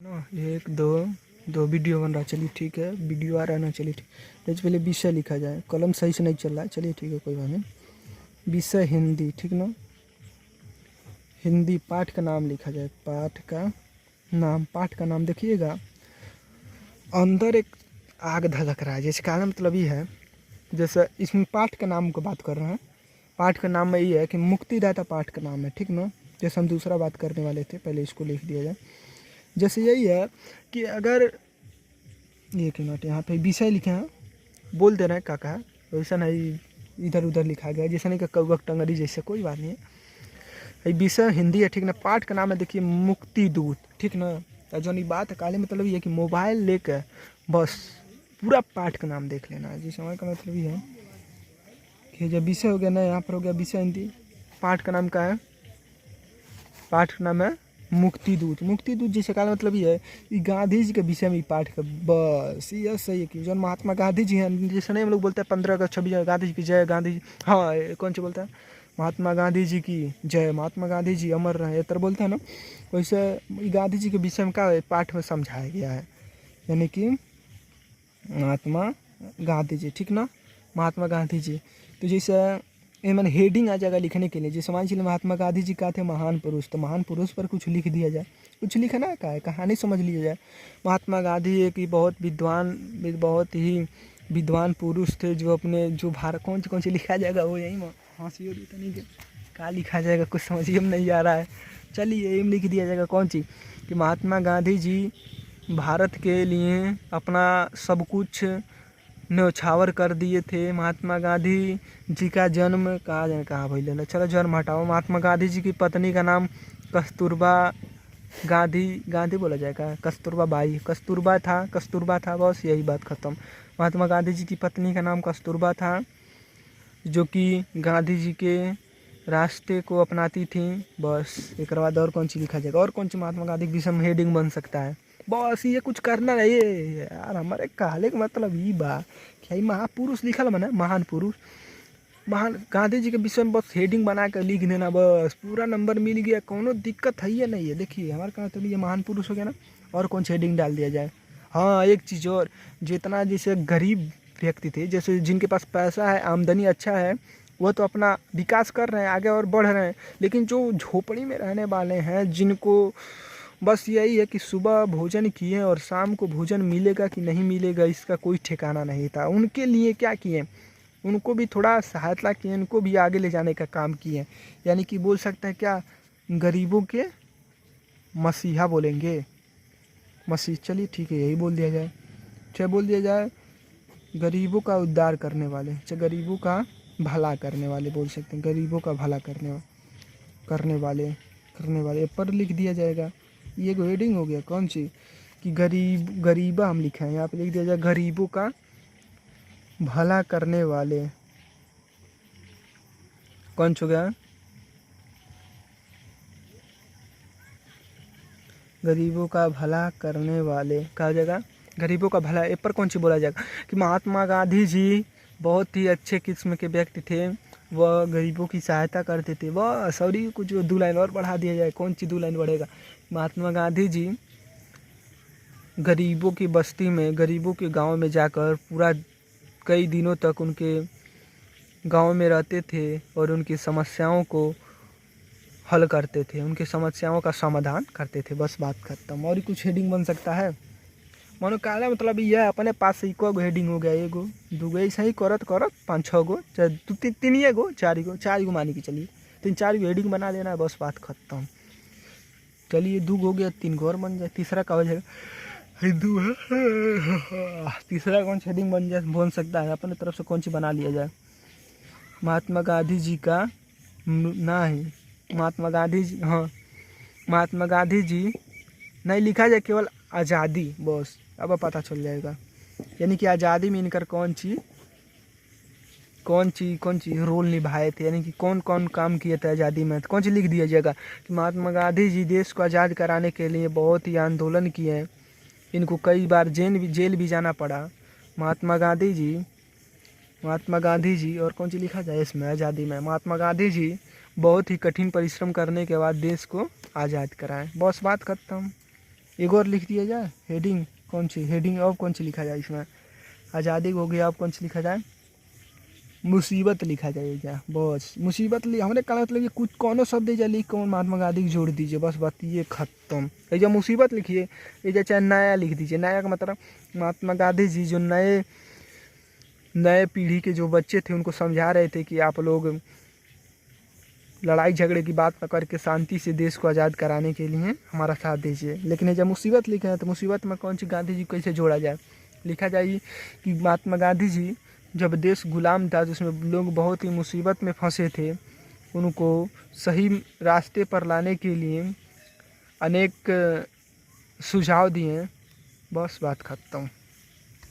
ना एक दो दो वीडियो बन रहा है। चलिए ठीक है, वीडियो आ रहा है ना। चलिए ठीक, सबसे पहले विषय लिखा जाए। कलम सही से नहीं चल रहा है। चलिए ठीक है, कोई बात नहीं। विषय हिंदी, ठीक ना। हिंदी पाठ का नाम लिखा जाए। पाठ का नाम देखिएगा। अंदर एक आग धधक रहा है। जैसे कहना मतलब ये है, जैसे इसमें पाठ का नाम को बात कर रहे हैं। पाठ का नाम में ये है कि मुक्तिदाता पाठ का नाम है, ठीक ना। जैसे हम दूसरा बात करने वाले थे, पहले इसको लिख दिया जाए। जैसे यही है कि अगर एक मिनट यहाँ पे विषय लिखे हैं, बोल दे रहे हैं काका, वैसा नहीं इधर उधर लिखा गया, जैसा नहीं कि कौवक टंगरी जैसे, कोई बात नहीं है। विषय हिंदी है, ठीक ना। पाठ का नाम है देखिए मुक्ति दूत, ठीक ना। और जो नहीं बात है काले मतलब ये है कि मोबाइल लेकर बस पूरा पाठ का नाम देख लेना है। जी समय का मतलब ये है कि जब विषय हो गया ना, यहाँ पर हो गया विषय हिंदी। पाठ का नाम का है, पाठ का नाम है मुक्ति दूत। मुक्ति दूत जैसे का मतलब ये है कि गांधी जी के विषय में पाठ का बस यह सही है कि जो महात्मा गांधी जी हैं, जैसे नहीं हम लोग बोलते हैं 15 अगस्त 26 गांधी जी की जय, गांधी जी, हाँ कौन सा बोलता है, महात्मा गांधी जी की जय, महात्मा गांधी जी अमर रहे, इतना बोलते हैं ना। वैसे गांधी जी के विषय में क्या पाठ में समझाया गया है, यानी कि महात्मा गांधी जी, ठीक ना। महात्मा गांधी जी, तो जैसे ये मैंने हेडिंग आ जाएगा लिखने के लिए। जैसे मान चलिए महात्मा गांधी जी का थे महान पुरुष, तो महान पुरुष पर कुछ लिख दिया जाए। कुछ लिखना है, का है कहानी समझ लिया जाए। महात्मा गांधी एक ही बहुत ही विद्वान पुरुष थे, जो अपने जो भारत कौन सी लिखा जाएगा वो यही हंसी हो रही था नहीं कि क्या लिखा जाएगा, कुछ समझ में नहीं आ रहा है। चलिए एम लिख दिया जाएगा कौन सी, कि महात्मा गांधी जी भारत के लिए अपना सब कुछ न्यौछावर कर दिए थे। महात्मा गांधी जी का जन्म कहाँ भइल, चलो जन्म हटाओ। महात्मा गांधी जी की पत्नी का नाम कस्तूरबा गांधी बोला जाएगा, कस्तूरबा था, बस यही बात खत्म। महात्मा गांधी जी की पत्नी का नाम कस्तूरबा था, जो कि गांधी जी के रास्ते को अपनाती थी। बस एक बाद और कौन सी लिखा जाएगा, और कौन सी महात्मा गांधी के विषय में हेडिंग बन सकता है। बस ये कुछ करना नहीं यार, हमारे कहले का मतलब ये बा कि महापुरुष लिखल बना, महान पुरुष, महान गांधी जी के विषय में बस हेडिंग बना कर लिख देना, बस पूरा नंबर मिल गया, कोनो दिक्कत है या नहीं है। देखिए हमारे कहा तो ये महान पुरुष हो गया ना। और कौन सी हेडिंग डाल दिया जाए। हाँ एक चीज़ और, जितना जैसे गरीब व्यक्ति थे, जैसे जिनके पास पैसा है, आमदनी अच्छा है, वह तो अपना विकास कर रहे हैं, आगे और बढ़ रहे हैं। लेकिन जो झोपड़ी में रहने वाले हैं, जिनको बस यही है कि सुबह भोजन किए और शाम को भोजन मिलेगा कि नहीं मिलेगा इसका कोई ठिकाना नहीं था, उनके लिए क्या किए, उनको भी थोड़ा सहायता किए, उनको भी आगे ले जाने का काम किए। यानी कि बोल सकते हैं क्या, गरीबों के मसीहा बोलेंगे, मसीह, चलिए ठीक है यही बोल दिया जाए। चाहे बोल दिया जाए गरीबों का उद्धार करने वाले, चाहे गरीबों का भला करने वाले बोल सकते हैं, गरीबों का भला करने वाले पर लिख दिया जाएगा। ये हेडिंग हो गया कौन सी, कि गरीबा हम लिखे हैं, यहाँ पे लिख दिया जाए गरीबों का भला करने वाले। कौन सा हो गया, गरीबों का भला करने वाले, कहा जाएगा गरीबों का भला। ए पर कौन सी बोला जाएगा, कि महात्मा गांधी जी बहुत ही अच्छे किस्म के व्यक्ति थे, वह गरीबों की सहायता करते थे। वह सॉरी कुछ 2 लाइन और बढ़ा दिया जाए। कौन सी 2 लाइन बढ़ेगा, महात्मा गांधी जी गरीबों की बस्ती में, गरीबों के गांव में जाकर पूरा कई दिनों तक उनके गांव में रहते थे और उनकी समस्याओं को हल करते थे, उनकी समस्याओं का समाधान करते थे। बस बात खत्म। और कुछ हेडिंग बन सकता है, मानो काला मतलब यह है अपने पास से को हेडिंग हो गया, एगो दूगो ऐसा ही करत 5-6 गो, चाहे 3 गो 4 गो मानी कि चलिए 3-4 गो हेडिंग बना लेना है, बस बात खत्म। चलिए 2 हो गया, 3 गो और बन जाए, तीसरा का हो जाएगा तीसरा कौन सी हेडिंग बन सकता है, अपने तरफ से कौन सी बना लिया जाए। महात्मा गांधी जी का नहीं, महात्मा गांधी जी, हाँ महात्मा गांधी जी नहीं लिखा जाए, केवल आज़ादी, बस अब पता चल जाएगा। यानी कि आज़ादी में इनकर कौन सी रोल निभाए थे, यानी कि कौन कौन काम किए थे आज़ादी में, कौन सी लिख दिया जाएगा कि महात्मा गांधी जी देश को आज़ाद कराने के लिए बहुत ही आंदोलन किए हैं, इनको कई बार जेल भी जाना पड़ा। महात्मा गांधी जी और कौन सी लिखा जाए इसमें आज़ादी में, महात्मा गांधी जी बहुत ही कठिन परिश्रम करने के बाद देश को आज़ाद कराएं। बस बात खत्म। एक और लिख दिया जाए हेडिंग, कौन सी हेडिंग और कौन सी लिखा जाए इसमें, आज़ादी हो गया, अब कौन सी लिखा जाए, मुसीबत लिखा जाएगा बस। मुसीबत हमारे का मतलब ये कुछ कौनो शब्द है लिख कौन महात्मा गांधी की जोड़ दीजिए, बस बात ये खत्म। ये जो मुसीबत लिखिए, ये चाहे नया लिख दीजिए। नया का मतलब महात्मा गांधी जी जो नए नए पीढ़ी के जो बच्चे थे उनको समझा रहे थे कि आप लोग लड़ाई झगड़े की बात न करके शांति से देश को आज़ाद कराने के लिए हमारा साथ दीजिए। लेकिन ये जब मुसीबत लिखे हैं तो मुसीबत में कौन सी गांधी जी कैसे जोड़ा जाए, लिखा जाए कि महात्मा गांधी जी जब देश गुलाम था जिसमें लोग बहुत ही मुसीबत में फंसे थे, उनको सही रास्ते पर लाने के लिए अनेक सुझाव दिए, बस बात खत्म।